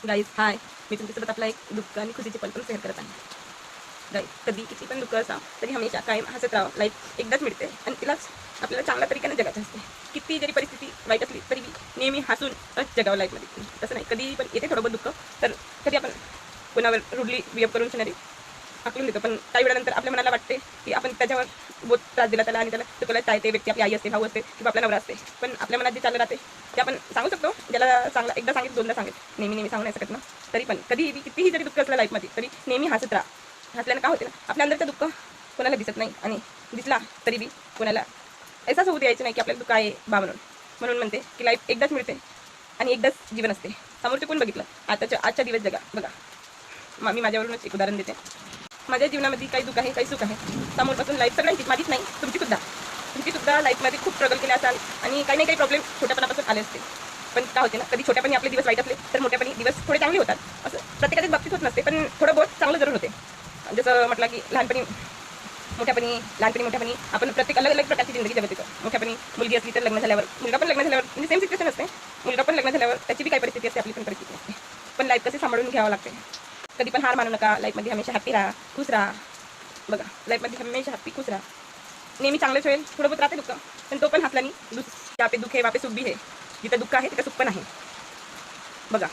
Guys hi, मी तुमच्यासोबत आपला एक दुःख आणि खुशीचे पल पण शेअर करत आहे. गाईज, कधी किती पण दुःख असा तरी हमेशा कायम हसत राहावं. लाईफ एकदाच मिळते आणि तिलाच आपल्याला चांगल्या तरीक्याने जगायचं असते. किती जरी परिस्थिती वाईट असली तरी नेहमी हसूनच जगावं लाईफमध्ये. तसं नाही, कधी पण येते थोडं बहुत दुःख, तर कधी आपण कोणावर रुडली बिहेव करून सिनरी आकलून देतो. पण काही वेळानंतर आपल्या मनाला वाटते की आपण त्याच्यावर बहुत त्रास दिला त्याला आणि त्याला चुकवलं. ते व्यक्ती आपली आई असते, भाऊ असते किंवा आपला नवरा असते. पण आपल्या मनात जे चाललं राहते ते आपण सांगू शकतो. ज्याला चांगला एकदा सांगितलं दोनदा सांगेल, नेहमी नेहमी सांगू नाही शकत ना. तरी पण कधीही कितीही जरी दुःख असलं लाईफमध्ये तरी नेहमी हसत राहा. हसल्यानं काय होते ना, आपल्या अंदरचं दुःख कोणाला दिसत नाही आणि दिसला तरी बी कोणाला असाच होऊ द्यायचं नाही की आपल्याला दुःख आहे बा म्हणून म्हणते की लाईफ एकदाच मिळते आणि एकदाच जीवन असते. समोरचे कोण बघितलं, आजच्या दिवस जगा बघा. मी माझ्यावरूनच एक उदाहरण देते. माझ्या जीवनामध्ये काही दुःख आहे, काही सुख आहे. समोरपासून लाईफ सगळ्यांची, माझीच नाही तुमची सुद्धा लाईफमध्ये खूप स्ट्रगल केले असाल आणि काही काही प्रॉब्लेम छोट्यापणापासून आले असते. पण काय होते ना, कधी छोट्यापणी आपले दिवस वाईट असले तर मोठ्यापणी दिवस थोडे चांगले होतात. असं प्रत्येकाच्याच बाबतीत होत नसते, पण थोडं बहुत चांगलं जरूर होते. जसं म्हटलं की लहानपणी मोठ्यापणी आपण प्रत्येक अलग अलग प्रकारची जिंदगी जगत येतो. मोठ्यापणी मुलगी असली तर लग्न झाल्यावर, मुलगा पण लग्न झाल्यावर म्हणजे सेम सिच्युएशन असते. मुलगा पण लग्न झाल्यावर त्याची बी काही परिस्थिती असते, आपली पण परिस्थिती असते. पण लाईफ कशी सांभाळून घ्यावं लागते. कधी पण हार मानू नका. लाईफमध्ये हमेशा हॅप्पी राहा, खुश राहा. बघा, लाईफमध्ये हमेशा हॅप्पी खुश राहा. नेहमी चांगलंच होईल. थोडं बहुत राहते दुःख, पण तो पण हसल्याने दुःख आहे, वापे सुख बी आहे. जिथं दुःख आहे तिथं सुख पण आहे. बघा,